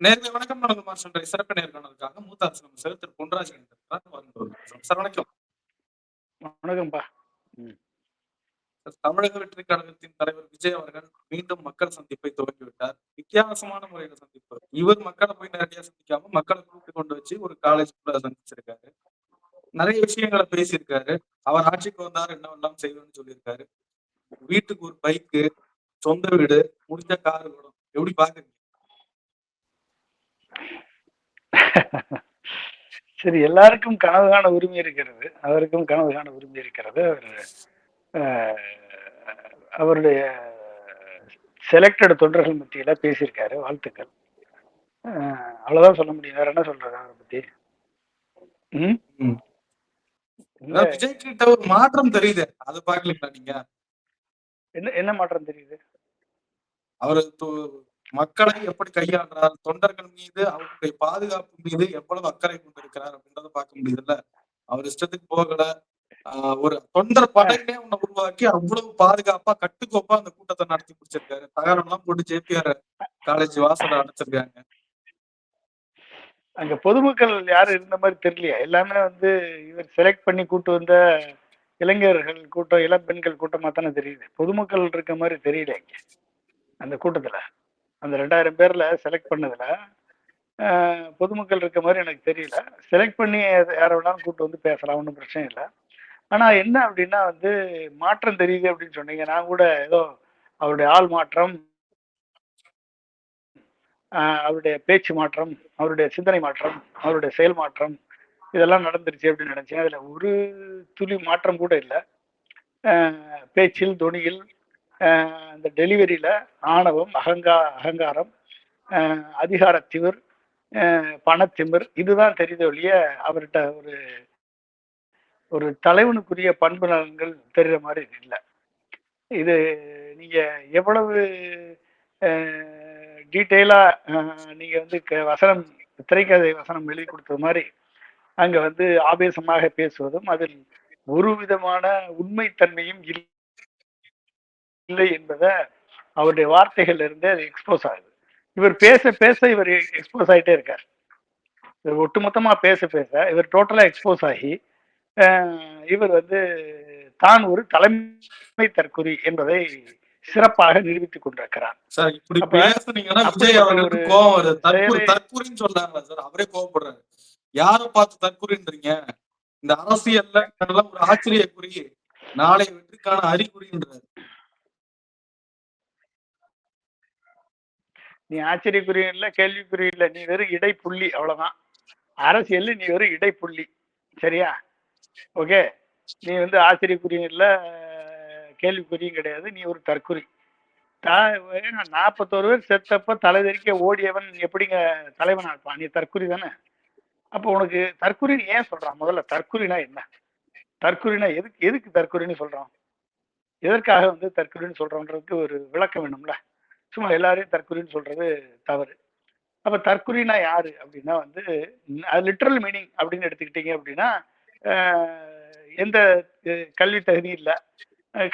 நேர்மை வணக்கம் நலகுமார் என்ற சிறப்பு நேர்காணலுக்காக மூத்த அரசு அமைச்சர் திரு பொன்ராஜ் சார் வணக்கம். வணக்கம்பா. தமிழக வெற்றி கழகத்தின் தலைவர் விஜய் அவர்கள் மீண்டும் மக்கள் சந்திப்பை துவங்கிவிட்டார். வித்தியாசமான முறையில சந்திப்பு. இவர் மக்களை போய் நேரடியா சந்திக்காம மக்களை கூப்பிட்டு கொண்டு வச்சு ஒரு காலேஜ் கூட சந்திச்சிருக்காரு. நிறைய விஷயங்களை பேசியிருக்காரு. அவர் ஆட்சிக்கு வந்தார் என்னவெல்லாம் செய்வேன்னு சொல்லியிருக்காரு. வீட்டுக்கு ஒரு பைக்கு, சொந்த வீடு, முடிஞ்ச காரு கூட. எப்படி பாக்குறீங்க? சரி, எல்லாருக்கும் கனவு காண உரிமை இருக்கிறது. அவருக்கும் கனவு காண உரிமை இருக்கிறது. அவருடைய செலக்டட் தொண்டர்கள் மத்தியில பேசியிருக்காரு. வாழ்த்துக்கள். அவ்வளவுதான் சொல்ல முடியும். வேற என்ன சொல்றது அவரை பத்தி? விஜய் கிட்ட ஒரு மாற்றம் தெரியுது. அது பாக்கலீங்களா நீங்க? என்ன மாற்றம் தெரியுது? அவரு மக்களை எப்படி கையாளுறார், தொண்டர்கள் மீது அவருடைய பாதுகாப்பு மீது எவ்வளவு அக்கறை கொண்டிருக்கிறார் அப்படின்றத பார்க்க முடியுதுல்ல. அவர் இஷ்டத்துக்கு போகல. ஒரு தொண்டர் படையிலே ஒண்ணு உருவாக்கி அவ்வளவு பாதுகாப்பா கட்டுக்கோப்பா அந்த கூட்டத்தை நடத்தி முடிச்சிருக்காரு. தகரம் எல்லாம் போட்டு ஜேபிஆர் காலேஜ் வாசலை அடைச்சிருக்காங்க. அங்க பொதுமக்கள் யாரும் இருந்த மாதிரி தெரியலையா? எல்லாமே இவர் செலக்ட் பண்ணி கூட்டு வந்த இளைஞர்கள் கூட்டம், இளம் பெண்கள் கூட்டமா தானே தெரியுது. பொதுமக்கள் இருக்க மாதிரி தெரியல இங்க அந்த கூட்டத்துல. அந்த 2000 பேர்ல செலக்ட் பண்ணதுல பொதுமக்கள் இருக்க மாதிரி எனக்கு தெரியல. செலக்ட் பண்ணி யார வேணாலும் கூட்டு வந்து பேசலாம், ஒன்றும் பிரச்சனை இல்லை. ஆனா என்ன அப்படின்னா மாற்றம் தெரியுது அப்படின்னு சொன்னீங்க. நான் கூட ஏதோ அவருடைய ஆள் மாற்றம், அவருடைய பேச்சு மாற்றம், அவருடைய சிந்தனை மாற்றம், அவருடைய செயல் மாற்றம் இதெல்லாம் நடந்துருச்சு அப்படின்னு நினைச்சேன். அதுல ஒரு துளி மாற்றம் கூட இல்லை. பேச்சில், தொனியில், அந்த டெலிவரியில ஆணவம், அகங்காரம், அதிகாரத்திமிர், பணத்திமிர் இதுதான் தெரியுது ஒழிய அவர்கிட்ட ஒரு தலைவனுக்குரிய பண்பு நலன்கள் தெரிகிற மாதிரி இல்லை. இது நீங்க எவ்வளவு டீட்டெயிலா நீங்க வசனம், திரைக்கதை வசனம் எழுதி கொடுத்தது மாதிரி அங்க ஆவேசமாக பேசுவதும் அதில் ஒரு விதமான உண்மைத்தன்மையும் இல்லை என்பதை அவருடைய வார்த்தைகள்ல இருந்தே அது எக்ஸ்போஸ் ஆகுது. இவர் பேச பேச இவர் எக்ஸ்போஸ் ஆகிட்டே இருக்கார். இவர் ஒட்டுமொத்தமா பேச பேச இவர் டோட்டலா எக்ஸ்போஸ் ஆகி இவர் தான் ஒரு தலைமை தற்குறி என்பதை சிறப்பாக நிரூபித்துக் கொண்டிருக்கிறார். அவரே கோவப்படுறாரு. யாரை பார்த்து தற்குறின்றீங்க? இந்த அரசியல்ல ஒரு ஆச்சரிய குறி, நாளை வெற்றிக்கான அறிகுறின்றாரு. நீ ஆச்சரியக்குறி இல்ல, கேள்விக்குறி இல்ல, நீ வெறும் இடைப்புள்ளி, அவ்வளவுதான். அரசியல் நீ வெறும் இடைப்புள்ளி, சரியா? ஓகே, நீ ஆச்சரியக்குறியும் இல்ல, கேள்விக்குறியும் கிடையாது, நீ ஒரு தற்குறி. 41 பேர் செத்தப்ப தலைதறிக்க ஓடியவன் எப்படிங்க தலைவனா இருப்பான்? நீ தற்குறி தானே. அப்ப உனக்கு தற்குறின்னு ஏன் சொல்றான்? முதல்ல தற்குறினா என்ன? தற்குறினா எதுக்கு தற்குறின்னு சொல்றான்? எதற்காக தற்குறின்னு சொல்றோன்றதுக்கு ஒரு விளக்கம் வேணும்ல. சும்மா எல்லாரையும் தற்குறின்னு சொல்றது தவறு. அப்ப தற்குறினா யாரு அப்படின்னா அது லிட்டரல் மீனிங் அப்படின்னு எடுத்துக்கிட்டீங்க அப்படின்னா எந்த கல்வி தகுதி இல்லை,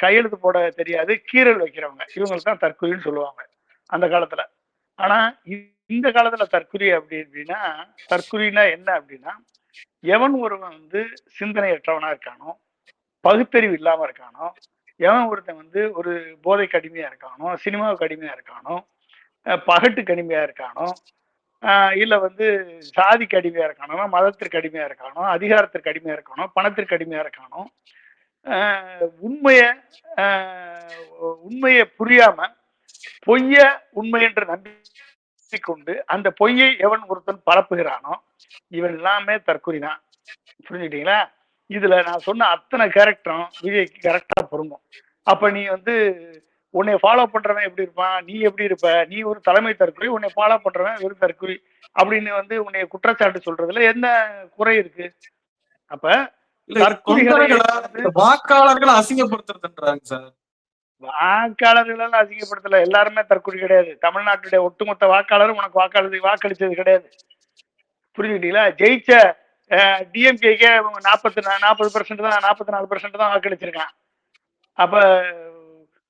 கையெழுத்து போட தெரியாது, கீரல் வைக்கிறவங்க, இவங்களுக்கு தான் தற்குறின்னு சொல்லுவாங்க அந்த காலத்துல. ஆனா இந்த காலத்துல தற்குறி அப்படின்னா தற்குறினா என்ன அப்படின்னா எவன் ஒருவன் சிந்தனையற்றவனா இருக்கானோ, பகுத்தறிவு இல்லாம இருக்கானோ, எவன் ஒருத்தன் ஒரு போதைக்கு அடிமையா இருக்கானோ, சினிமாவுக்கு அடிமையா இருக்கானோ, பகட்டுக்கு அடிமையா இருக்கானோ, இல்ல சாதிக்கு அடிமையா இருக்கானோ, மதத்திற்கு அடிமையா இருக்கானோ, அதிகாரத்திற்கு அடிமையா இருக்கானோ, பணத்திற்கு அடிமையா இருக்கானோ, உண்மையை புரியாம பொய்ய உண்மை என்று நம்பிக்கொண்டு அந்த பொய்யை எவன் ஒருத்தன் பரப்புகிறானோ இவன் எல்லாமே தற்குறிதான். புரிஞ்சுக்கிட்டீங்களா? இதுல நான் சொன்ன அத்தனை கேரக்டரும் விஜய்க்கு கரெக்டா பொருந்தும். அப்ப நீ உன்னை ஃபாலோ பண்றவன் எப்படி இருப்பான், நீ எப்படி இருப்ப? நீ ஒரு தலைமை தற்குறி, உன்னை ஃபாலோ பண்றவன் வெறும் தற்குறி அப்படின்னு உன்னை குற்றச்சாட்டு சொல்றதுல என்ன குறை இருக்கு? அப்ப வாக்காளர்களை அசிங்கப்படுத்துறதுன்றாங்க சார். வாக்காளர்கள் அசிங்கப்படுத்தல, எல்லாருமே தற்குறி கிடையாது. தமிழ்நாட்டுடைய ஒட்டுமொத்த வாக்காளரும் உனக்கு வாக்களிச்சது கிடையாது. புரிஞ்சுக்கிட்டீங்களா? ஜெயிச்ச டிஎம்கேக்கே 40% தான், 44% தான் வாக்களிச்சிருக்கான். அப்ப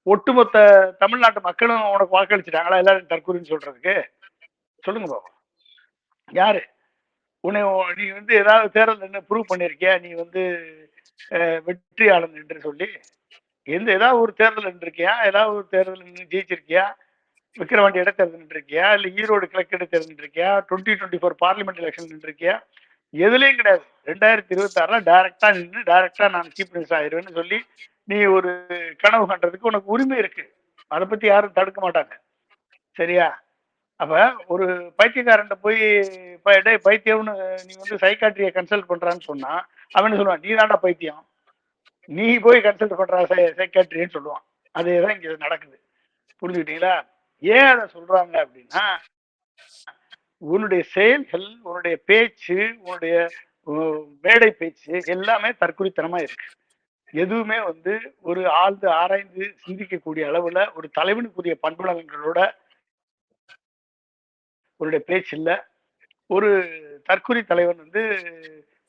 ஒட்டுமொத்த தமிழ்நாட்டு மக்களும் உனக்கு வாக்களிச்சிட்டாங்களா எல்லாரும் தற்குறின்னு சொல்றதுக்கு? சொல்லுங்க பாப்போம். யாரு உன்னை நீ வந்து ஏதாவது தேர்தல் நின்று ப்ரூவ் பண்ணிருக்கியா? நீ வந்து வெற்றியாளன் என்று சொல்லி ஏதாவது ஒரு தேர்தல் நின்றுருக்கியா? ஏதாவது ஒரு தேர்தல் நின்று ஜெயிச்சிருக்கியா? விக்கிரவாண்டி இடைத்தேர்தல் நின்றுருக்கியா? இல்ல ஈரோடு கிழக்கு இடைத்தேர்தல் நின்றுருக்கியா? 2024 பார்லிமெண்ட் எலெக்ஷன் நின்றுருக்கியா? எதுலயும் கிடையாது. 2026 டைரக்டா நின்று டைரக்டா நான் சீஃப் மினிஸ்டர் ஆயிருவேன்னு சொல்லி நீ ஒரு கனவு கண்டதுக்கு உனக்கு உரிமை இருக்கு. அதை பத்தி யாரும் தடுக்க மாட்டாங்க. சரியா? அப்ப ஒரு பைத்தியக்காரன் போய் பைத்தியம்னு நீ வந்து சைக்காட்ரிய கன்சல்ட் பண்றான்னு சொன்னா அவன் சொல்லுவான், நீ தாண்டா பைத்தியம், நீ போய் கன்சல்ட் பண்ற சைக்காட்ரின்னு சொல்லுவான். அதேதான் இங்க நடக்குது. புரிஞ்சுக்கிட்டீங்களா? ஏன் அதை சொல்றாங்க அப்படின்னா, உன்னுடைய செயல்கள், உன்னுடைய பேச்சு, உன்னுடைய மேடை பேச்சு எல்லாமே தற்குறித்தனமா இருக்கு. எதுவுமே வந்து ஒரு ஆழ்ந்து ஆராய்ந்து சிந்திக்கக்கூடிய அளவுல ஒரு தலைவனுக்குரிய பண்புலங்களோட உன்னுடைய பேச்சு இல்ல. ஒரு தற்குறி தலைவன் வந்து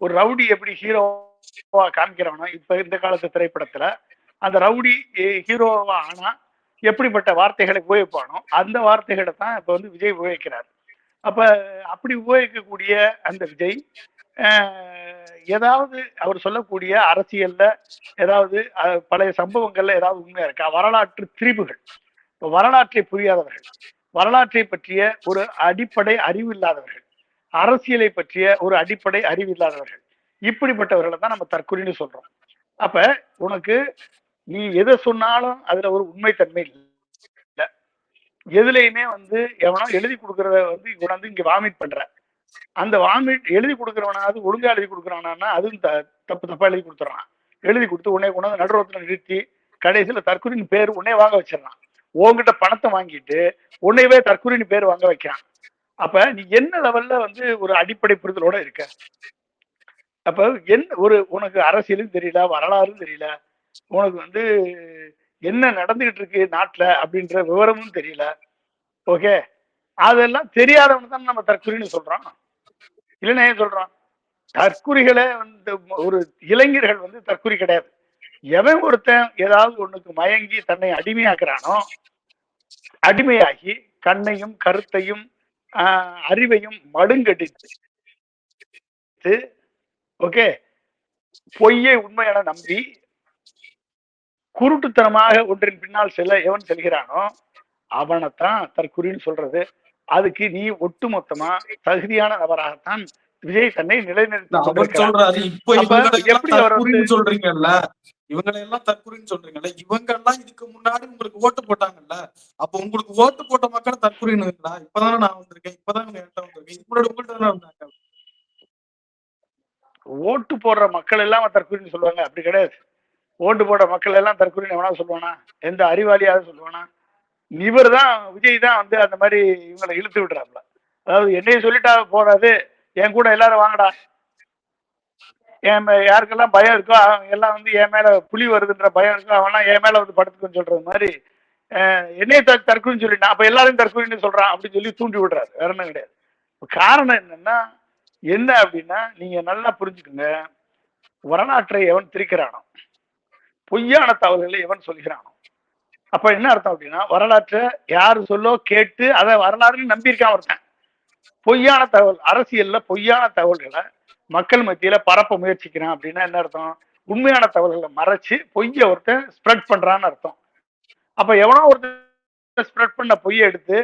ஒரு ரவுடி எப்படி ஹீரோவா காமிக்கிறவனா இப்ப இந்த காலத்து திரைப்படத்துல அந்த ரவுடி ஹீரோவா ஆனா எப்படிப்பட்ட வார்த்தைகளை உபயோகிப்பானோ அந்த வார்த்தைகளை தான் இப்ப வந்து விஜய் உபயோகிக்கிறார். அப்ப அப்படி உபயோகிக்கக்கூடிய அந்த விஜய் ஏதாவது அவர் சொல்லக்கூடிய அரசியல்ல ஏதாவது பழைய சம்பவங்கள்ல ஏதாவது உண்மையா இருக்கா? வரலாற்று திரிபுகள், இப்ப வரலாற்றை புரியாதவர்கள், வரலாற்றை பற்றிய ஒரு அடிப்படை அறிவு இல்லாதவர்கள், அரசியலை பற்றிய ஒரு அடிப்படை அறிவு இல்லாதவர்கள், இப்படிப்பட்டவர்களை தான் நம்ம தற்குறின்னு சொல்றோம். அப்ப உனக்கு நீ எதை சொன்னாலும் அதுல ஒரு உண்மைத்தன்மை இல்லை. எதுலையுமே வந்து எவனோ எழுதி கொடுக்கறத வந்து கொண்டாந்து இங்க வாமிட் பண்ற, அந்த வாமிட் எழுதி கொடுக்குறவனாவது ஒழுங்கா எழுதி கொடுக்குறானா அதுவும் தப்பா எழுதி கொடுத்துறான். எழுதி கொடுத்து உன்னை கொண்டாந்து நடுரோத்துல நிறுத்தி கடைசியில தற்குறின்னு பேர் உன்னே வாங்க வச்சிடறான். உங்ககிட்ட பணத்தை வாங்கிட்டு உன்னையவே தற்குறின்னு பேர் வாங்க வைக்கிறான். அப்ப நீ என்ன லெவல்ல வந்து ஒரு அடிப்படை புரிதலோட இருக்க? அப்ப என்ன ஒரு உனக்கு அரசியலும் தெரியல, வரலாறும் தெரியல, உனக்கு வந்து என்ன நடந்துகிட்டு இருக்கு நாட்டுல அப்படின்ற விவரமும் தெரியல. ஓகே, அதெல்லாம் தெரியாதவன் தான் நம்ம தற்குறின்னு சொல்றோம். இல்லைன்னா ஏன் சொல்றோம்? தற்குறிகளை வந்து ஒரு இளைஞர்கள் வந்து தற்குறி கிடையாது. எவன் ஒருத்தன் ஏதாவது ஒண்ணுக்கு மயங்கி தன்னை அடிமையாக்குறானோ, அடிமையாகி கண்ணையும் கருத்தையும் அறிவையும் மடுங்கடித்து ஓகே பொய்யை உண்மையான நம்பி குருட்டுத்தனமாக ஒன்றின் பின்னால் எவன் செல்கிறானோ அவனைத்தான் தற்குறின்னு சொல்றது. அதுக்கு நீ ஒட்டுமொத்தமா தகுதியான நபராகத்தான் விஜய் தன்னை நிலைநிறுத்தி சொல்றீங்கல்ல, இவங்களை எல்லாம் தற்குறின்னு சொல்றீங்கல்ல, இவங்க எல்லாம் இதுக்கு முன்னாடி உங்களுக்கு ஓட்டு போட்டாங்கல்ல, அப்ப உங்களுக்கு ஓட்டு போட்ட மக்கள் தற்குறின்னுங்களா? இப்பதானே நான் வந்திருக்கேன், இப்பதான் வந்திருக்கேன், இதுக்கு முன்னாடி உங்கள்கிட்ட தானே இருந்தாங்க. ஓட்டு போடுற மக்கள் எல்லாம் தற்குறின்னு சொல்லுவாங்க? அப்படி கிடையாது. ஓட்டு போடுற மக்கள் எல்லாம் தற்குறின்னு எவனா சொல்லுவானா? எந்த அறிவாளியாவது சொல்லுவானா? இவர் தான் விஜய் தான் வந்து அந்த மாதிரி இவங்களை இழுத்து விடுறாப்ல. அதாவது என்னையும் சொல்லிட்டா போறாது, என் கூட எல்லாரும் வாங்கடா, என் யாருக்கெல்லாம் பயம் இருக்கோ அவங்க எல்லாம் வந்து என் மேல புலி வருதுன்ற பயம் இருக்கோ அவன்லாம் என் மேல வந்து படுத்துக்குன்னு சொல்றது மாதிரி என்னைய தற்குறின்னு சொல்லிட்டான், அப்ப எல்லாரும் தற்குறின்னு சொல்றான் அப்படின்னு சொல்லி தூண்டி விடுறாரு. வேற என்ன கிடையாது. காரணம் என்னன்னா என்ன அப்படின்னா, நீங்க நல்லா புரிஞ்சுக்குங்க, வரலாற்றை எவன் திரிக்கிறானோ, பொய்யான தகவல்களை எவன் சொல்கிறானோ, அப்ப என்ன அர்த்தம் அப்படின்னா வரலாற்றை யாரு சொல்லோ கேட்டு அதை வரலாறுன்னு நம்பியிருக்கான் ஒருத்தன். பொய்யான தகவல், அரசியல்ல பொய்யான தகவல்களை மக்கள் மத்தியில பரப்ப முயற்சிக்கிறான் அப்படின்னா என்ன அர்த்தம்? உண்மையான தகவல்களை மறைச்சு பொய்ய ஒருத்தன் ஸ்ப்ரெட் பண்றான்னு அர்த்தம். அப்ப எவனோ ஒருத்தர் ஸ்ப்ரெட் பண்ண பொய்யை எடுத்து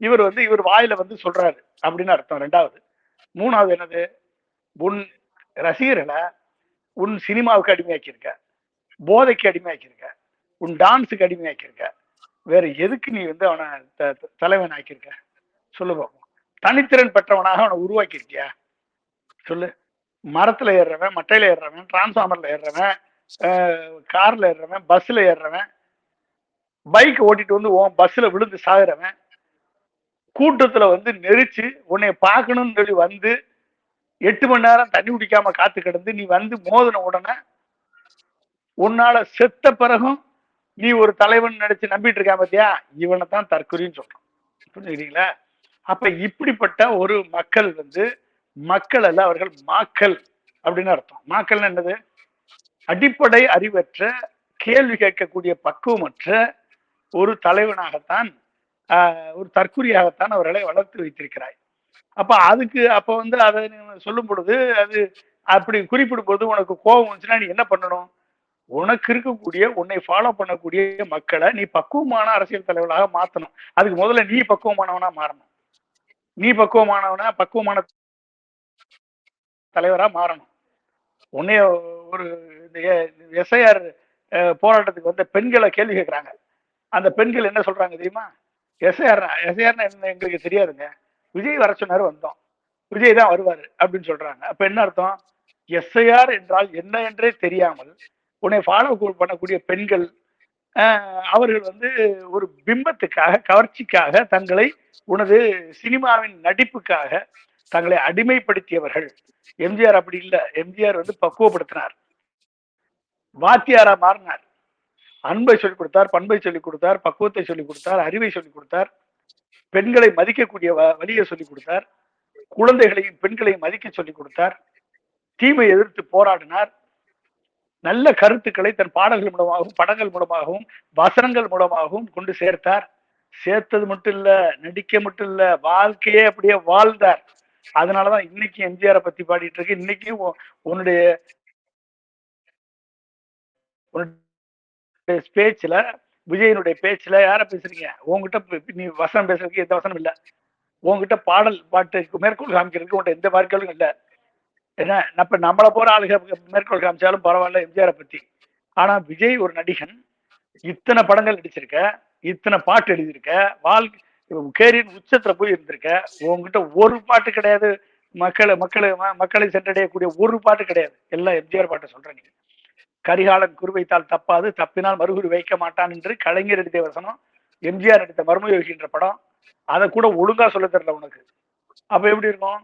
இவர் வந்து இவர் வாயில வந்து சொல்றாரு அப்படின்னு அர்த்தம். ரெண்டாவது. மூணாவது என்னது? உன் ரசிகர்களை உன் சினிமாவுக்கு அடிமையாக்கியிருக்க, போதைக்கு அடிமையாக்கியிருக்க, உன் டான்ஸுக்கு அடிமையாக்கியிருக்க, வேற எதுக்கு நீ வந்து அவனை தலைவன் ஆக்கியிருக்க? சொல்லு பார்ப்போம். தனித்திறன் பெற்றவனாக அவனை உருவாக்கியிருக்கியா? சொல்லு. மரத்துல ஏறுறவன், மட்டையில ஏறுறவன், டிரான்ஸ்ஃபார்மர்ல ஏறுறவன், கார்ல ஏறுறவன், பஸ்ல ஏறுறவன், பைக் ஓட்டிட்டு வந்து பஸ்ல விழுந்து சாகுறவன், கூட்டத்துல வந்து நெரிச்சு உன்னை பார்க்கணும்னு சொல்லி வந்து 8 மணி நேரம் தண்ணி குடிக்காம காத்து கிடந்து நீ வந்து மோதின உடனே உன்னால செத்த பிறகும் நீ ஒரு தலைவன் நினைச்சு நம்பிட்டு இருக்கா பத்தியா, இவனை தான் தற்குறின்னு சொல்றான். புரிஞ்சுக்கிறீங்களா? அப்ப இப்படிப்பட்ட ஒரு மக்கள் வந்து மக்கள் அல்ல, அவர்கள் மாக்கள் அப்படின்னு அர்த்தம். மாக்கள்னு என்னது? அடிப்படை அறிவற்ற, கேள்வி கேட்கக்கூடிய பக்குவமற்ற ஒரு தலைவனாகத்தான் ஒரு தற்குறியாகத்தான் அவர்களை வளர்த்து வைத்திருக்கிறாய். அப்ப அதுக்கு அப்ப வந்து அதை சொல்லும் பொழுது அது அப்படி குறிப்பிடும் போது உனக்கு கோபம் வந்துச்சுன்னா நீ என்ன பண்ணணும்? உனக்கு இருக்கக்கூடிய உன்னை ஃபாலோ பண்ணக்கூடிய மக்களை நீ பக்குவமான அரசியல் தலைவர்களாக மாத்தணும். அதுக்கு முதல்ல நீ பக்குவமானவனா மாறணும். நீ பக்குவமான தலைவரா மாறணும். உன்னைய ஒரு எஸ்ஐஆர் போராட்டத்துக்கு வந்த பெண்களை கேள்வி கேட்கிறாங்க. அந்த பெண்கள் என்ன சொல்றாங்க தெரியுமா? எஸ்ஐஆர்னா என்ன எங்களுக்கு தெரியாதுங்க, விஜய் வர சொன்னாரு வந்தோம், விஜய் தான் வருவாரு அப்படின்னு சொல்றாங்க. அப்ப என்ன அர்த்தம்? எஸ்ஐஆர் என்றால் என்ன என்றே தெரியாமல் உன்னை ஃபாலோ பண்ணக்கூடிய பெண்கள் அவர்கள் வந்து ஒரு பிம்பத்துக்காக, கவர்ச்சிக்காக, தங்களை உனது சினிமாவின் நடிப்புக்காக தங்களை அடிமைப்படுத்தியவர்கள். எம்ஜிஆர் அப்படி இல்லை. எம்ஜிஆர் வந்து பக்குவப்படுத்தினார், வாத்தியாரா மாறினார், அன்பை சொல்லிக் கொடுத்தார், பண்பை சொல்லிக் கொடுத்தார், பக்குவத்தை சொல்லிக் கொடுத்தார், அறிவை சொல்லிக் கொடுத்தார், பெண்களை மதிக்கக்கூடிய வழியை சொல்லிக் கொடுத்தார், குழந்தைகளையும் பெண்களையும் மதிக்க சொல்லிக் கொடுத்தார், தீமை எதிர்த்து போராடினார், நல்ல கருத்துக்களை தன் பாடல்கள் மூலமாகவும் படங்கள் மூலமாகவும் வசனங்கள் மூலமாகவும் கொண்டு சேர்த்தார். சேர்த்தது மட்டும் இல்ல, நடிக்க மட்டும் இல்ல, வாழ்க்கையே அப்படியே வாழ்ந்தார். அதனாலதான் இன்னைக்கு எம்ஜிஆரை பத்தி பாடிட்டு இருக்கு. இன்னைக்கு உன்னுடைய பேச்சுல, விஜயனுடைய பேச்சுல யார பேசுறீங்க? உங்ககிட்ட நீ வசனம் பேசுறதுக்கு எந்த வசனம் இல்ல, உங்ககிட்ட பாடல் பாட்டுக்கு மேற்கோள் காமிக்கிறதுக்கு உன்கிட்ட எந்த மேற்கோளும் இல்ல. என்ன இப்ப நம்மளை போற ஆளுக மேற்கோள் காமிச்சாலும் பரவாயில்ல எம்ஜிஆரை பத்தி. ஆனா விஜய் ஒரு நடிகன், இத்தனை படங்கள் நடிச்சிருக்க, இத்தனை பாட்டு எழுதியிருக்க, கேரியர் உச்சத்துல போய் இருந்திருக்க, உங்ககிட்ட ஒரு பாட்டு கிடையாது மக்களை சென்றடையக்கூடிய ஒரு பாட்டு கிடையாது. எல்லாம் எம்ஜிஆர் பாட்டை சொல்ற நீ. கரிகாலன் குறிவைத்தால் தப்பாது, தப்பினால் மறுகுறி வைக்க மாட்டான் என்று கலைஞர் எழுதிய வசனம், எம்ஜிஆர் நடித்த மர்மயோகி என்ற படம், அதை கூட ஒழுங்கா சொல்ல தெரியல உனக்கு. அப்ப எப்படி இருக்கும்?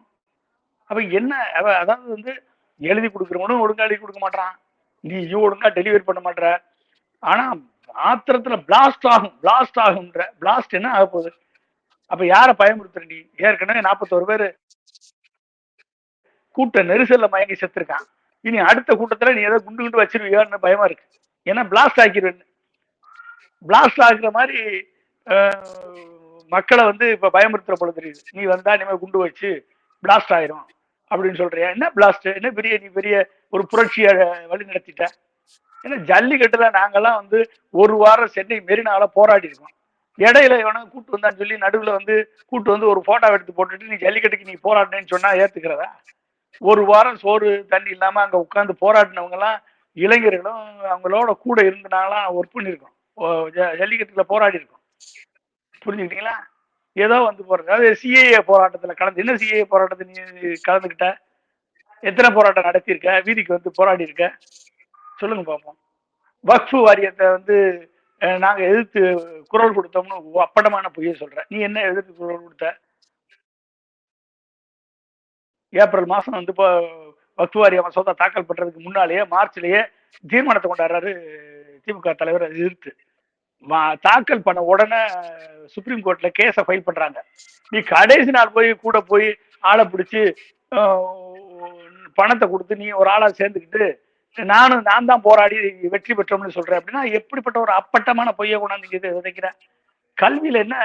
அப்ப என்ன அதாவது வந்து எழுதி கொடுக்குறவனும் ஒழுங்கா எழுதி கொடுக்க மாட்டான், நீயும் ஒழுங்கா டெலிவரி பண்ண மாட்டேற. ஆனா ஆத்திரத்துல பிளாஸ்ட் ஆகும்ன்ற பிளாஸ்ட் என்ன ஆக போகுது? அப்ப யார பயமுறுத்துற நீ? ஏற்கனவே 41 பேரு கூட்ட நெரிசல்ல மயங்கி செத்துருக்கான். இனி அடுத்த கூட்டத்துல நீ ஏதோ குண்டு வச்சிருவியான்னு பயமா இருக்கு. ஏன்னா பிளாஸ்ட் ஆக்கிடுவேன். பிளாஸ்ட் ஆகுற மாதிரி மக்களை வந்து இப்ப பயமுறுத்துற போல தெரியுது. நீ வந்தா இனிமே குண்டு வச்சு பிளாஸ்ட் ஆயிரும் அப்படின்னு சொல்றியா? என்ன பிளாஸ்ட்? என்ன நீ பெரிய ஒரு புரட்சியை வழி நடத்திட்ட? ஏன்னா ஜல்லிக்கட்டுல நாங்கெல்லாம் வந்து ஒரு வாரம் சென்னை மெரினால போராடி இருக்கோம். இடையில எவனா கூட்டு வந்தான்னு சொல்லி நடுவுல வந்து கூட்டு வந்து ஒரு போட்டோ எடுத்து போட்டுட்டு நீ ஜல்லிக்கட்டுக்கு நீ போராடினேன்னு சொன்னா ஏத்துக்கிறதா? ஒரு வாரம் சோறு தண்ணி இல்லாம அங்க உட்காந்து போராடினவங்க எல்லாம் இளைஞர்களும் அவங்களோட கூட இருந்தனாலாம் ஒர்க் பண்ணிருக்கோம், ஜல்லிக்கட்டுல போராடி இருக்கோம். புரிஞ்சுக்கிட்டீங்களா? ஏதோ வந்து போறது. அது சிஏஏ போராட்டத்துல கலந்து, என்ன சிஏஏ போராட்டத்தை நீ கலந்துக்கிட்ட? எத்தனை போராட்டம் நடத்தியிருக்க? வீதிக்கு வந்து போராடி இருக்க? சொல்லுங்க பார்ப்போம். வக்ஃபு வாரியத்தை வந்து நாங்க எதிர்த்து குரல் கொடுத்தோம்னு அப்பட்டமான பொய்ய சொல்ற. நீ என்ன எதிர்த்து குரல் கொடுத்த? ஏப்ரல் மாசம் வந்து இப்போ வக்ஃபு வாரிய மசோதா தாக்கல் பண்றதுக்கு முன்னாலேயே மார்ச்லயே தீர்மானத்தை கொண்டாடுறாரு திமுக தலைவர் எதிர்த்து. தாக்கல் பண்ண உடனே சுப்ரீம் கோர்ட்ல கேஸ ஃபைல் பண்றாங்க. நீ கடைசி நாள் கூட போய் ஆளை பிடிச்சு பணத்தை கொடுத்து நீ ஒரு ஆளா சேர்ந்துக்கிட்டு நான் தான் போராடி வெற்றி பெற்றோம்னு சொல்றேன் அப்படின்னா எப்படிப்பட்ட ஒரு அப்பட்டமான பொய்ய கொண்டாந்து விதைக்கிற? கல்வியில என்ன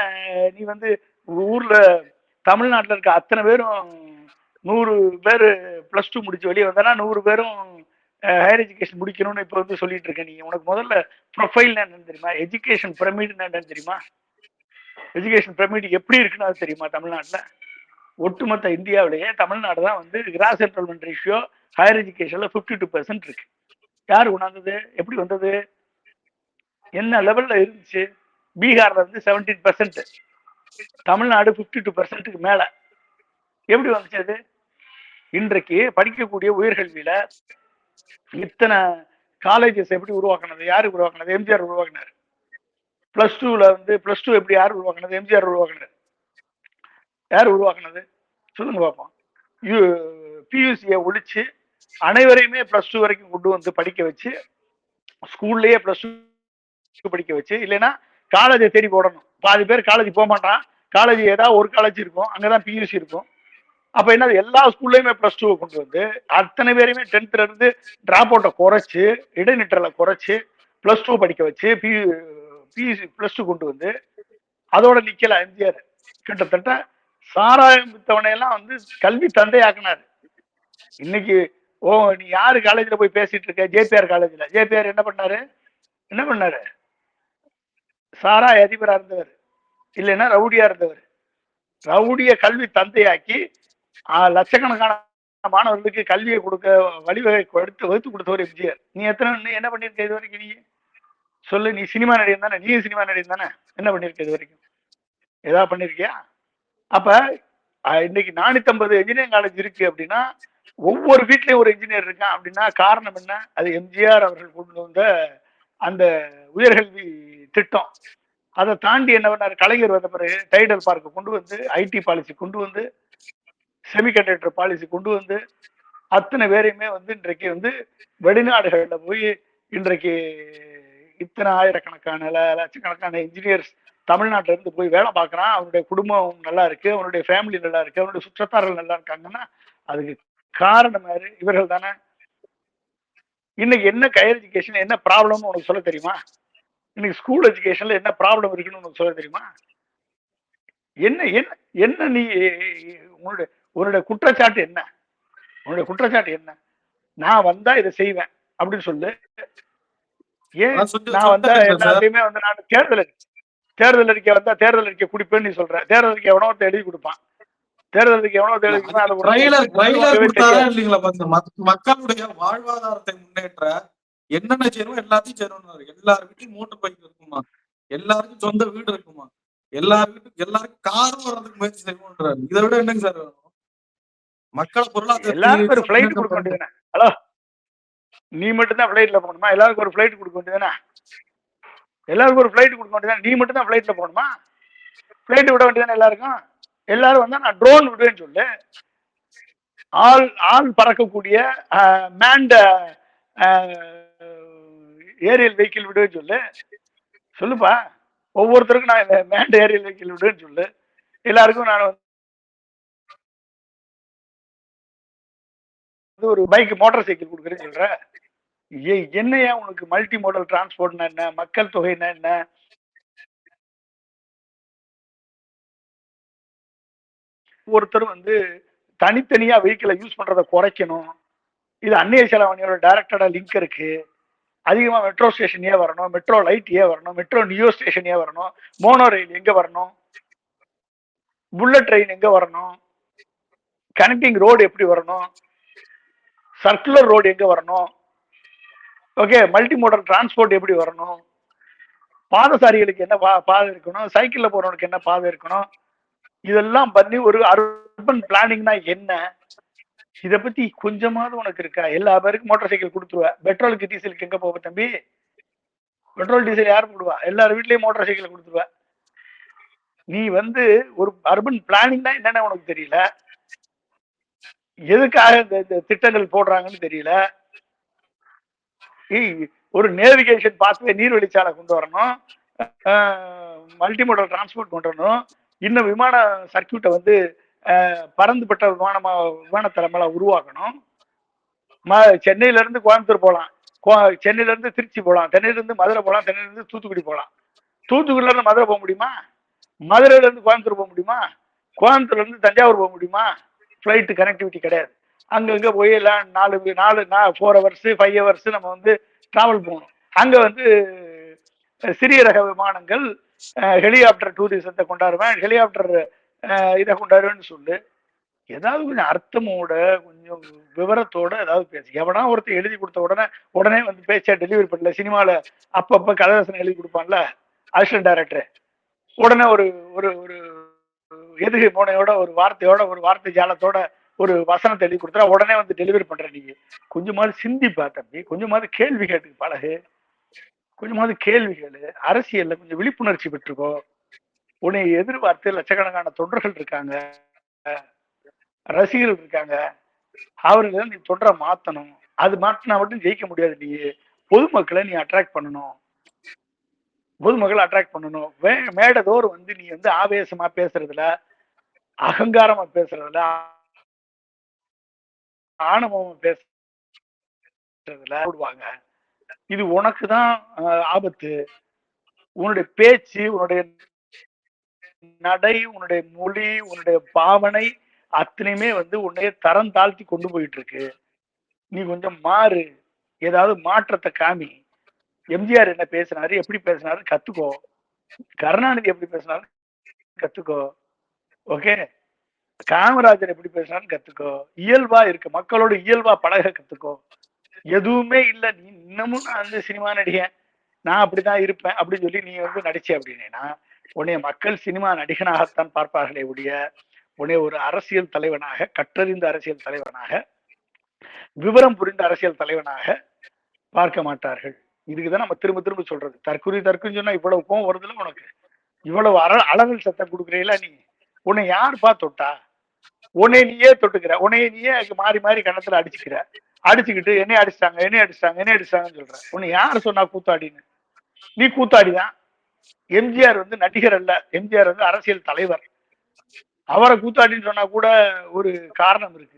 நீ வந்து ஊர்ல தமிழ்நாட்டுல இருக்க அத்தனை பேரும் 100 பேர் பிளஸ் 2 முடிச்சு வெளியே வந்தா 100 பேரும் ஹையர் எஜுகேஷன் முடிக்கணும்னு இப்ப வந்து சொல்லிட்டு இருக்க நீ. உனக்கு முதல்ல ப்ரொஃபைல் என்னன்னு தெரியுமா? எஜுகேஷன் பிரமிட் என்னன்னு தெரியுமா? எஜுகேஷன் பிரமிட் எப்படி இருக்குன்னு அது தெரியுமா? தமிழ்நாட்டுல ஒட்டுமொத்த இந்தியாவிலேயே தமிழ்நாடு தான் வந்து கிராஸ் என்ரோல்மெண்ட் ரேஷியோ ஹையர் எஜுகேஷன்ல 52% இருக்கு. யாரு கொண்டாந்தது? எப்படி வந்தது? என்ன லெவல்ல இருந்துச்சு? பீகார்ல இருந்து 17%, தமிழ்நாடு 52%க்கு மேல. எப்படி வந்துச்சு அது? இன்றைக்கு படிக்கக்கூடிய உயர்கல்வியில இத்தனை காலேஜஸ் எப்படி உருவாக்குனது? யாரு உருவாக்குனது? எம்ஜிஆர் உருவாக்குனாரு. பிளஸ் 2ல வந்து பிளஸ் 2 எப்படி யாரு உருவாக்குனது? எம்ஜிஆர் உருவாக்குனாரு. யாரு உருவாக்குனது? சொல்லுங்க பார்ப்போம். பியூசியை ஒழிச்சு அனைவரையுமே பிளஸ் 2 வரைக்கும் கொண்டு வந்து படிக்க வச்சு, ஸ்கூல்லயே பிளஸ் 2 படிக்க வச்சு, இல்லைன்னா காலேஜை தேடி போடணும். பாதி பேர் காலேஜ் போக மாட்டான். காலேஜ் ஏதாவது ஒரு காலேஜ் இருக்கும், அங்கதான் பியூசி இருக்கும். அப்ப என்ன, எல்லா ஸ்கூல்லயுமே பிளஸ் 2 கொண்டு வந்து அத்தனை பேருமே 10th இருந்து டிராப் அவுட்டை குறைச்சு, இடைநிற்றலை குறைச்சு பிளஸ் 2 படிக்க வச்சு பியூசி பிளஸ் 2 கொண்டு வந்து அதோட நிக்கல எம்ஜிஆர். கிட்டத்தட்ட சாராயம் வித்தவனை எல்லாம் வந்து கல்வி தந்தையாக்குனாரு. இன்னைக்கு நீ யாரு காலேஜ்ல போய் பேசிட்டு இருக்க? ஜேபிஆர் காலேஜ்ல. ஜேபிஆர் என்ன பண்ணாரு? சாராய அதிபரா இருந்தவர், இல்லைன்னா ரவுடியா இருந்தவர். ரவுடிய கல்வி தந்தையாக்கி லட்சக்கணக்கான மாணவர்களுக்கு கல்வியை கொடுக்க வழிவகை வகுத்து கொடுத்தவர் எம்ஜிஆர். நீ என்ன பண்ணிருக்க இது வரைக்கும்? நீ சொல்லு. நீ சினிமா நடிகன் தானே? நீ சினிமா நடிகன் தானே? என்ன பண்ணிருக்க இது வரைக்கும்? ஏதாவது பண்ணிருக்கியா? அப்ப இன்னைக்கு 450 இன்ஜினியரிங் காலேஜ் இருக்கு அப்படின்னா ஒவ்வொரு வீட்லயும் ஒரு இன்ஜினியர் இருக்கான் அப்படின்னா காரணம் என்ன? அது எம்ஜிஆர் அவர்கள் கொண்டு வந்த அந்த உயர்கல்வி திட்டம். அதை தாண்டி என்ன பண்ணாரு? கலைஞர் வந்த பிறகு டைடல் பார்க்க கொண்டு வந்து, ஐடி பாலிசி கொண்டு வந்து, செமிகண்டக்டர் பாலிசி கொண்டு வந்து, அத்தனை பேரையுமே வந்து இன்றைக்கு வந்து வெளிநாடுகள்ல போய் இன்றைக்கு இத்தனை ஆயிரக்கணக்கான லட்சக்கணக்கான இன்ஜினியர்ஸ் தமிழ்நாட்டில இருந்து போய் வேலை பார்க்கறான். அவனுடைய குடும்பம் நல்லா இருக்கு, அவனுடைய ஃபேமிலி நல்லா இருக்கு, அவனுடைய சுற்றத்தார்கள் நல்லா இருக்காங்கன்னா அதுக்கு காரணம் யாரு? இவர்கள் தானே. இன்னைக்கு என்ன ஹையர் எஜுகேஷன் என்ன ப்ராப்ளம்னு உனக்கு சொல்ல தெரியுமா? இன்னைக்கு ஸ்கூல் எஜுகேஷன்ல என்ன ப்ராப்ளம் இருக்குன்னு உனக்கு சொல்ல தெரியுமா? என்ன என்ன என்ன நீ உன்னுடைய குற்றச்சாட்டு என்ன? உன்னுடைய குற்றச்சாட்டு என்ன? நான் வந்தா இதை செய்வேன் அப்படின்னு சொல்லு. ஏன் நான் வந்தா எல்லாத்தையுமே வந்து நான் தேர்தல் அறிக்கை வந்தா தேர்தல் அறிக்கை குடிப்பேன்னு நீ சொல்ற. தேர்தல் அறிக்கை எவனோ எழுதி கொடுப்பான். தேர்தல் அறிக்கை எவனோ எழுதி மக்களுடைய வாழ்வாதாரத்தை முன்னேற்ற என்னென்ன செய்யணும் எல்லாத்தையும் செய்யணும். எல்லார் வீட்லயும் மோட்டர் பைக் இருக்குமா, எல்லாருக்கும் சொந்த வீடு இருக்குமா, எல்லாருக்கும் காரும் வர்றதுக்கு முயற்சி செய்யணும்ன்றாரு. இதை விட என்னங்க சார் வேணும்? மக்கள் பொருளாதார எல்லாருக்கும் ஒரு ஃபிளைட் கொடுக்க வேண்டியதுதானே? ஹலோ, நீ மட்டும் தான் ஃபிளைட்ல போகணுமா? எல்லாருக்கும் ஒரு ஃபிளைட் கொடுக்க வேண்டியதுதானே? எல்லாருக்கும் ஒரு ஃபிளைட் கொடுக்க வேண்டியதானே? நீ மட்டும் தான் ஃபிளைட்ல போகணுமா? ஃபிளைட் விட வேண்டியதானே எல்லாருக்கும்? எல்லாரும் வந்தா நான் ட்ரோன் விடுவேன்னு சொல்லு. ஆள் பறக்கக்கூடிய மேண்ட ஏரியல் வெஹிக்கிள் விடுவேன்னு சொல்லுப்பா. ஒவ்வொருத்தருக்கும் நான் மேண்ட் ஏரியல் வெஹிக்கிள் விடுவேன்னு சொல்லு. எல்லாருக்கும் நான் ஒரு பைக் மோட்டார் சைக்கிள் கொடுக்குறேன்னு சொல்றேன். என்னையா உனக்கு மல்டி மோடல் டிரான்ஸ்போர்ட்னா என்ன? மக்கள் தொகைன்னா என்ன? ஒருத்தர் வந்து தனித்தனியா வெஹிக்கிளை யூஸ் பண்றதை குறைக்கணும். இது அந்நிய செலவாணியோட டைரக்டடா லிங்க் இருக்கு. அதிகமா மெட்ரோ ஸ்டேஷன் ஏன் வரணும்? மெட்ரோ லைட் ஏன் வரணும்? மெட்ரோ நியோ ஸ்டேஷன் ஏன் வரணும்? மோனோ ரயில் எங்க வரணும்? புல்லட் ட்ரெயின் எங்க வரணும்? கனெக்டிங் ரோடு எப்படி வரணும்? சர்க்குலர் ரோடு எங்க வரணும்? ஓகே, மல்டி மோடல் டிரான்ஸ்போர்ட் எப்படி வரணும்? பாதசாரிகளுக்கு என்ன பாதை இருக்கணும்? சைக்கிள்ல போறவனுக்கு என்ன பாதை இருக்கணும்? இதெல்லாம் பண்ணி ஒரு அர்பன் பிளானிங்னா என்ன? இத பத்தி கொஞ்சமாவது உனக்கு இருக்கா? எல்லா பேருக்கும் மோட்டார் சைக்கிள் கொடுத்துருவ. பெட்ரோலுக்கு டீசலுக்கு எங்க போவ தம்பி? பெட்ரோல் டீசல் யாரும் போடுவா? எல்லாரும் வீட்லயும் மோட்டார் சைக்கிள் கொடுத்துருவ. நீ வந்து ஒரு அர்பன் பிளானிங்னா என்னன்னு உனக்கு தெரியல. எதுக்காக இந்த திட்டங்கள் போடுறாங்கன்னு தெரியல. ஒரு நேவிகேஷன் பாத்வே நீர்வழிச்சாலை கொண்டு வரணும், மல்டிமோடல் டிரான்ஸ்போர்ட் கொண்டு வரணும், இன்னும் விமான சர்க்கியூட்டை வந்து பறந்துபட்ட விமானத்தளங்களை உருவாக்கணும். சென்னையில இருந்து கோயம்புத்தூர் போகலாம், சென்னையில இருந்து திருச்சி போகலாம், சென்னையில இருந்து மதுரை போகலாம், சென்னையில இருந்து தூத்துக்குடி போகலாம். தூத்துக்குடியில இருந்து மதுரை போக முடியுமா? மதுரையில இருந்து கோயம்புத்தூர் போக முடியுமா? கோயம்புத்தூர்ல இருந்து தஞ்சாவூர் போக முடியுமா? ஃபிளைட் கனெக்டிவிட்டி கிடையாது. அங்கங்க போய் எல்லாம் 4 ஹவர்ஸ் 5 ஹவர்ஸ் நம்ம வந்து டிராவல் போகணும். அங்க வந்து சிறிய ரக விமானங்கள், ஹெலிகாப்டர் டூரிசத்தை கொண்டாடுவேன், ஹெலிகாப்டர் இதை கொண்டாடுவேன்னு சொல்லு. ஏதாவது கொஞ்சம் அர்த்தமோட கொஞ்சம் விவரத்தோட ஏதாவது பேசு. எவனா ஒருத்தர் எழுதி கொடுத்த உடனே வந்து பேச்சா டெலிவரி பண்ணல. சினிமால அப்பப்ப கதவசனம் எழுதி கொடுப்பான்ல அசிஸ்டன்ட் டைரக்டர், உடனே ஒரு ஒரு ஒரு எதுகை மோனையோட ஒரு வார்த்தை ஜாலத்தோட ஒரு வசனத்தை எழுதி கொடுத்தா உடனே வந்து டெலிவரி பண்ற. நீங்க கொஞ்சமாவது சிந்திப்பா தம்பி, கொஞ்சமாவது கேள்வி கேட்டு பழகு, கொஞ்சமாவது கேள்வி கேளு. அரசியல்ல கொஞ்சம் விழிப்புணர்ச்சி பெற்றுக்கோ. உன்னை எதிர்பார்த்து லட்சக்கணக்கான தொண்டர்கள் இருக்காங்க, ரசிகர்கள் இருக்காங்க. அவர்களை நீ தொண்டரை மாத்தணும். அது மாத்தினா மட்டும் ஜெயிக்க முடியாது. நீ பொதுமக்களை நீ அட்ராக்ட் பண்ணணும். பொதுமக்களை அட்ராக்ட் பண்ணணும். மேடதோறும் வந்து நீ வந்து ஆவேசமா பேசுறதுல, அகங்காரமா பேசுறதுல, ஆணவமா பேசுறதுல போடுவாங்க. இது உனக்கு தான் ஆபத்து. உன்னுடைய பேச்சு, உன்னுடைய நடை, உன்னுடைய மொழி, உன்னுடைய பாவனை அத்தனையுமே வந்து உன்னைய தரம் தாழ்த்தி கொண்டு போயிட்டு இருக்கு. நீ கொஞ்சம் மாறு, ஏதாவது மாற்றத்தை காமி. எம்ஜிஆர் என்ன பேசினாரு, எப்படி பேசினாரு கத்துக்கோ. கருணாநிதி எப்படி பேசினாரு கத்துக்கோ. ஓகே, காமராஜர் எப்படி பேசினாலும் கத்துக்கோ. இயல்பா இருக்கு, மக்களோட இயல்பா பழக கத்துக்கோ. எதுவுமே இல்ல, நீ இன்னமும் நான் வந்து சினிமா நடிகன், நான் அப்படிதான் இருப்பேன் அப்படின்னு சொல்லி நீ வந்து நடிச்ச அப்படின்னா உன்னைய மக்கள் சினிமா நடிகனாகத்தான் பார்ப்பார்களே ஒழிய உன்னை ஒரு அரசியல் தலைவனாக, கற்றறிந்த அரசியல் தலைவனாக, விவரம் புரிந்த அரசியல் தலைவனாக பார்க்க மாட்டார்கள். இதுக்குதான் நம்ம திரும்ப திரும்ப சொல்றது. தற்குறின்னு சொன்னா இவ்வளவு கோவம் வருதுல உனக்கு, இவ்வளவு அளவில் சத்தம் கொடுக்குறீங்களா நீ? உன்னை யாருப்பா தொட்டா? உன்னை நீயே தொட்டுக்கிற, உன்னைய நீயே மாறி மாறி கணத்துல அடிச்சுக்கிற, அடிச்சுக்கிட்டு என்னைய அடிச்சிட்டாங்கன்னு சொல்ற. உன்னை யாரு சொன்னா கூத்தாடின்னு? நீ கூத்தாடிதான். எம்ஜிஆர் வந்து நடிகர் அல்ல, எம்ஜிஆர் வந்து அரசியல் தலைவர். அவரை கூத்தாடின்னு சொன்னா கூட ஒரு காரணம் இருக்கு.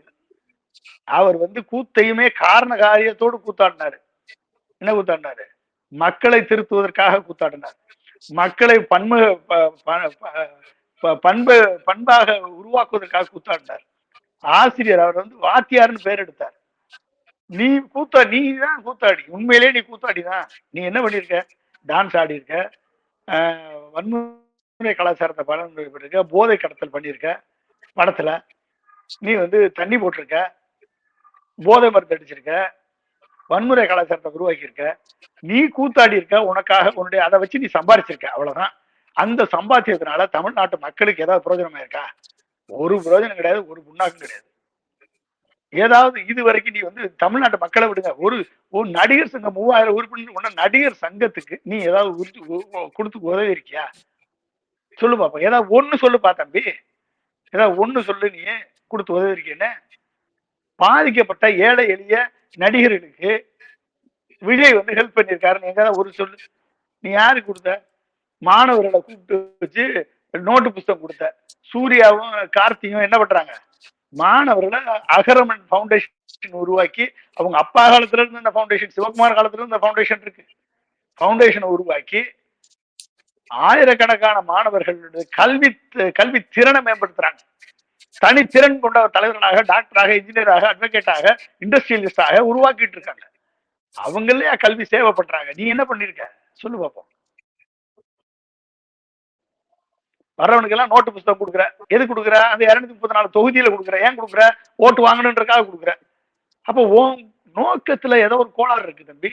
அவர் வந்து கூத்தையுமே காரண காரியத்தோடு கூத்தாடினாரு. என்ன கூத்தாடினாரு? மக்களை திருத்துவதற்காக கூத்தாடினார். மக்களை பண்பாக உருவாக்குவதற்காக கூத்தாடினார். ஆசிரியர், அவர் வந்து வாத்தியார்னு பேர் எடுத்தார். நீ தான் கூத்தாடி, உண்மையிலே நீ கூத்தாடிதான். நீ என்ன பண்ணிருக்க? டான்ஸ் ஆடி இருக்க, வன்முறை கலாச்சாரத்தை பண்ணிருக்க, போதை கடத்தல் பண்ணிருக்க, படத்துல நீ வந்து தண்ணி போட்டிருக்க, போதை மருந்து அடிச்சிருக்க, வன்முறை கலாச்சாரத்தை உருவாக்கி இருக்க, நீ கூத்தாடி இருக்க. உனக்காக உன்னுடைய அதை வச்சு நீ சம்பாதிச்சிருக்க, அவ்வளவுதான். அந்த சம்பாத்தியத்தினால தமிழ்நாட்டு மக்களுக்கு ஏதாவது பிரயோஜனமா இருக்கா? ஒரு பிரயோஜனம் கிடையாது, ஒரு புண்ணாக்கும் கிடையாது. ஏதாவது இது வரைக்கும் நீ வந்து தமிழ்நாட்டு மக்களை விடுங்க, ஒரு நடிகர் சங்கம் 3000 உறுப்பினர் உன்ன நடிகர் சங்கத்துக்கு நீ ஏதாவது கொடுத்து உதவி இருக்கியா? சொல்லு பாப்பா, ஏதாவது ஒண்ணு சொல்லுப்பா தம்பி, ஏதாவது ஒண்ணு சொல்லு, நீ கொடுத்து உதவி இருக்கேன்னு. பாதிக்கப்பட்ட ஏழை எளிய நடிகர்களுக்கு விஜய் வந்து ஹெல்ப் பண்ணிருக்காருன்னு எங்கதான் ஒரு சொல்லு. நீ யாரு கொடுத்த? மாணவர்களை கூப்பிட்டு வச்சு நோட்டு புஸ்தகம் கொடுத்த. சூர்யாவும் கார்த்தியும் என்ன பண்றாங்க? மாணவர்களை அகரமன் ஃபவுண்டேஷன் உருவாக்கி, அவங்க அப்பா காலத்துல இருந்து இந்த ஃபவுண்டேஷன், சிவகுமார் காலத்துல இருந்து இந்த ஃபவுண்டேஷன் இருக்கு, ஃபவுண்டேஷனை உருவாக்கி ஆயிரக்கணக்கான மாணவர்களுடைய கல்வி திறனை மேம்படுத்துறாங்க. தனித்திறன் கொண்ட தலைவர்களாக, டாக்டராக, இன்ஜினியராக, அட்வொகேட்டாக, இண்டஸ்ட்ரியலிஸ்டாக உருவாக்கிட்டு இருக்காங்க. அவங்களே கல்வி சேவை பண்றாங்க. நீ என்ன பண்ணிருக்க சொல்லு பாப்போம். வர்றவனுக்கு எல்லாம் நோட்டு புஸ்தகம் கொடுக்குற. எது கொடுக்குற? அந்த 234 தொகுதியில கொடுக்குற. ஏன் கொடுக்குற? ஓட்டு வாங்கணுன்றக்காக கொடுக்குற. அப்போ நோக்கத்துல ஏதோ ஒரு கோளாறு இருக்கு தம்பி.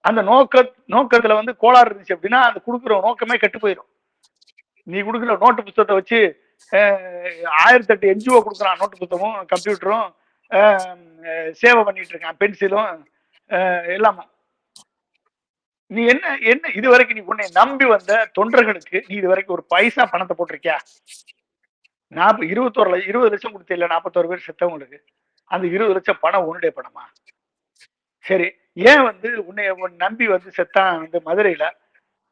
அந்த நோக்கத்துல வந்து கோளாறு இருந்துச்சு அப்படின்னா அந்த கொடுக்குற நோக்கமே கெட்டு போயிடும். நீ கொடுக்குற நோட்டு புஸ்தகத்தை வச்சு 1008 என்ஜிஓ கொடுக்குறான் நோட்டு புத்தகமும் கம்ப்யூட்டரும் சேவை பண்ணிட்டு இருக்கான், பென்சிலும் எல்லாமும். நீ என்ன இது வரைக்கும் நீ உன்னை நம்பி வந்த தொண்டர்களுக்கு நீ இது வரைக்கும் ஒரு பைசா பணத்தை போட்டிருக்கியா? 20 லட்சம் கொடுத்த இல்ல 41 பேர் செத்தவங்களுக்கு, அந்த 20 லட்சம் பணம் உன்னுடைய பணமா? சரி, ஏன் வந்து உன்னை நம்பி வந்து செத்தான் வந்து மதுரையில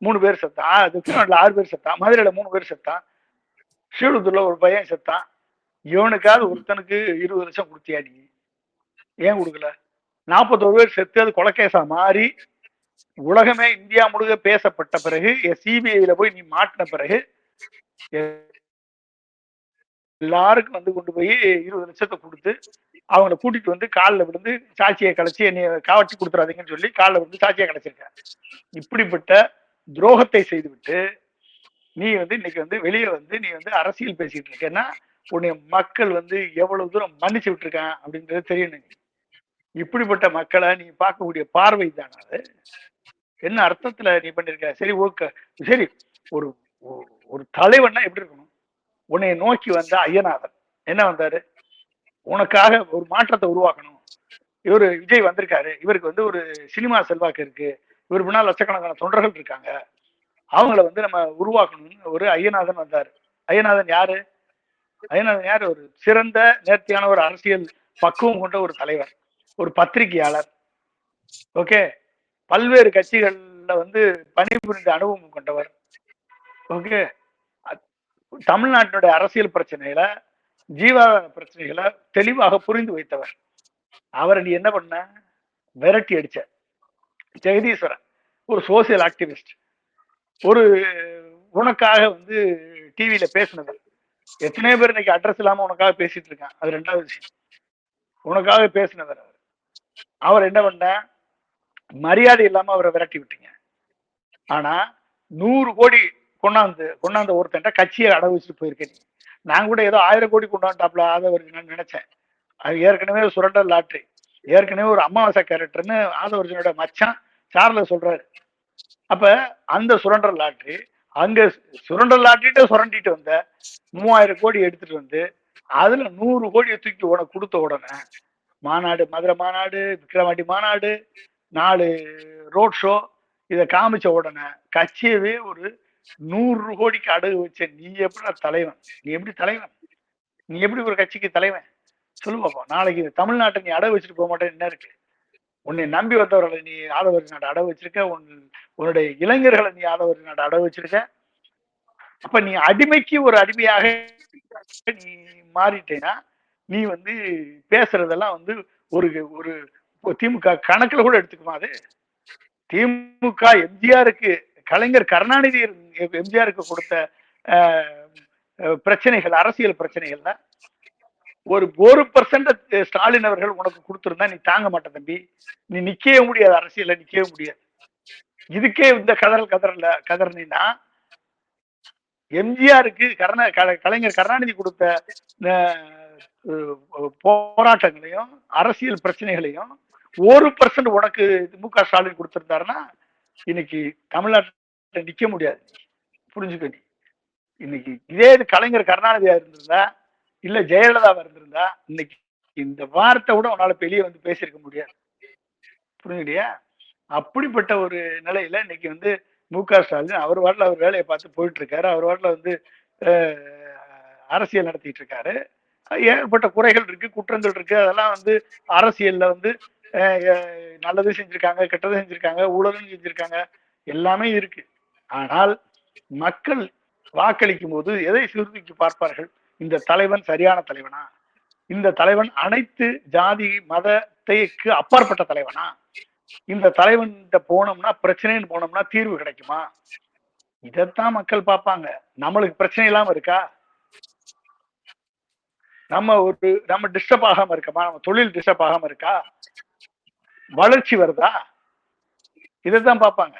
3 பேர் செத்தான், திருநாட்டுல 6 பேர் செத்தான், மதுரையில 3 பேர் செத்தான், ஸ்ரீவில்லிபுத்தூர்ல ஒரு பையன் செத்தான். இவனுக்காவது ஒருத்தனுக்கு 20 லட்சம் கொடுத்தியா நீ? ஏன் கொடுக்கல? 41 பேர் செத்து அது கொலைகேசா மாறி உலகமே இந்தியா முழுக்க பேசப்பட்ட பிறகு, சிபிஐல போய் நீ மாட்டின பிறகு எல்லாருக்கும் வந்து கொண்டு போய் 20 லட்சத்தை கொடுத்து அவங்களை கூட்டிட்டு வந்து காலில் விழுந்து சாட்சியை கலைச்சி என்னை காவட்டி கொடுத்துறாதீங்கன்னு சொல்லி காலில் விழுந்து சாட்சியை கலைச்சிருக்க. இப்படிப்பட்ட துரோகத்தை செய்துவிட்டு நீ வந்து இன்னைக்கு வந்து வெளியே வந்து நீ வந்து அரசியல் பேசிட்டு இருக்கேன்னா உன்னை மக்கள் வந்து எவ்வளவு தூரம் மன்னிச்சு விட்டுருக்கான் அப்படின்றது தெரியணும். இப்படிப்பட்ட மக்களை நீ பார்க்கக்கூடிய பார்வை தானே அது? என்ன அர்த்தத்துல நீ பண்ணிருக்க? சரி, ஓகே, சரி, ஒரு ஒரு தலைவன்னா எப்படி இருக்கணும்? உன்னை நோக்கி வந்த ஐயநாதன் என்ன வந்தாரு? உனக்காக ஒரு மாற்றத்தை உருவாக்கணும். இவரு விஜய் வந்திருக்காரு, இவருக்கு வந்து ஒரு சினிமா செல்வாக்கு இருக்கு, இவர் பின்னால் லட்சக்கணக்கான தொண்டர்கள் இருக்காங்க, அவங்கள வந்து நம்ம உருவாக்கணும்னு ஒரு ஐயநாதன் வந்தாரு. ஐயநாதன் யாரு? ஐயநாதன் யாரு? ஒரு சிறந்த நேர்த்தியான ஒரு அரசியல் பக்குவம் கொண்ட ஒரு தலைவர், ஒரு பத்திரிகையாளர். ஓகே, பல்வேறு கட்சிகள்ல வந்து பணிபுரிந்த அனுபவம் கொண்டவர். ஓகே, தமிழ்நாட்டினுடைய அரசியல் பிரச்சனைகளை, ஜீவாதார பிரச்சனைகளை தெளிவாக புரிந்து வைத்தவர். அவரை நீ என்ன பண்ண? விரட்டி அடிச்ச. ஜெகதீஸ்வரன் ஒரு சோசியல் ஆக்டிவிஸ்ட், ஒரு உனக்காக வந்து டிவியில பேசினது. எத்தனையோ பேர் இன்னைக்கு அட்ரஸ் இல்லாம உனக்காக பேசிட்டு இருக்கான். அது 2வது விஷயம். உனக்காக பேசினவர் அவர் என்ன பண்ண, மரியாதை இல்லாம அவரை விரட்டி விட்டீங்க. ஆனா 100 கோடி கொண்டாந்த ஒருத்தன்ட்ட கட்சியை அடகு வச்சுட்டு போயிருக்கேன். நான் கூட ஏதோ 1000 கோடி கொண்டாண்டாப்ல ஆதவர்ஜுன் நினைச்சேன். அது ஏற்கனவே சுரண்டல் லாட்ரி, ஏற்கனவே ஒரு அமாவாசை கேரக்டர்னு ஆதவர்ஜுனோட மச்சான் சார்ல சொல்றாரு. அப்ப அந்த சுரண்டல் லாட்ரி அங்க சுரண்டல் லாட்டிட்டு சுரண்டிட்டு வந்த 3000 கோடி எடுத்துட்டு வந்து அதுல 100 கோடியை தூக்கி உனக்கு கொடுத்த உடனே மாநாடு, மதுரை மாநாடு, விக்கிரவாண்டி மாநாடு, 4 ரோட் ஷோ இதை காமிச்ச உடனே கட்சியவே ஒரு 100 கோடிக்கு அடகு வச்ச நீ எப்படி தலைவன்? நீ எப்படி தலைவன்? நீ எப்படி ஒரு கட்சிக்கு தலைவன்? சொல்லு பாப்போம். நாளைக்கு தமிழ்நாட்டை நீ அடகு வச்சுட்டு போக மாட்டேன்னு என்ன இருக்கு? உன்னை நம்பி வந்தவர்களை நீ ஆதவர்ஜுன் நாட்டை அடகு வச்சிருக்க, உன்னுடைய இளைஞர்களை நீ ஆதவர்ஜுன் நாட்டை அடகு வச்சிருக்க. அப்ப நீ அடிமைக்கு ஒரு அடிமையாக நீ மாறிட்டேன்னா நீ வந்து பேசுறதெல்லாம் வந்து ஒரு ஒரு திமுக கணக்குல கூட எடுத்துக்குமா? அது திமுக எம்ஜிஆருக்கு, கலைஞர் கருணாநிதி எம்ஜிஆருக்கு கொடுத்த பிரச்சனைகள், அரசியல் பிரச்சனைகள்ல ஒரு 1% ஸ்டாலின் அவர்கள் உனக்கு கொடுத்திருந்தா நீ தாங்க மாட்ட தம்பி. நீ நிக்கவே முடியாது, அரசியல்ல நிக்கவே முடியாது. இதுக்கே இந்த கதறனா எம்ஜிஆருக்கு கலைஞர் கருணாநிதி கொடுத்த போராட்டங்களையும் அரசியல் பிரச்சனைகளையும் 1% உனக்கு மு.க. ஸ்டாலின் கொடுத்திருந்தாருன்னா இன்னைக்கு தமிழ்நாட்டில் நிக்க முடியாது. புரிஞ்சுக்க. இன்னைக்கு இதே கலைஞர் கருணாநிதியா இருந்திருந்தா, இல்ல ஜெயலலிதாவா இருந்திருந்தா, இன்னைக்கு இந்த வார்த்தை கூட உன்னால வெளியே வந்து பேசியிருக்க முடியாது. புரிஞ்சுக்கிட்டியா? அப்படிப்பட்ட ஒரு நிலையில இன்னைக்கு வந்து மு.க. ஸ்டாலின் அவர் வாட்டில் அவர் வேலையை பார்த்து போயிட்டு இருக்காரு. அவர் வாட்டில் வந்து அரசியல் நடத்திட்டு இருக்காரு. ஏற்பட்ட குறைகள் இருக்கு, குற்றங்கள் இருக்கு. அதெல்லாம் வந்து அரசியல்ல வந்து நல்லது செஞ்சிருக்காங்க, கெட்டது செஞ்சிருக்காங்க, ஊழலும் செஞ்சிருக்காங்க, எல்லாமே இருக்கு. ஆனால் மக்கள் வாக்களிக்கும் போது எதை சீர்தூக்கி பார்ப்பார்கள்? இந்த தலைவன் சரியான தலைவனா? இந்த தலைவன் அனைத்து ஜாதி மதத்தைக்கு அப்பாற்பட்ட தலைவனா? இந்த தலைவன் போனோம்னா பிரச்சனைன்னு போனோம்னா தீர்வு கிடைக்குமா? இதைத்தான் மக்கள் பார்ப்பாங்க. நம்மளுக்கு பிரச்சனை இல்லாம இருக்கா? நம்ம டிஸ்டர்ப் ஆகாம இருக்கமா? நம்ம தொழில் டிஸ்டர்ப் ஆகாம இருக்கா? வளர்ச்சி வருதா? இதைத்தான் பார்ப்பாங்க.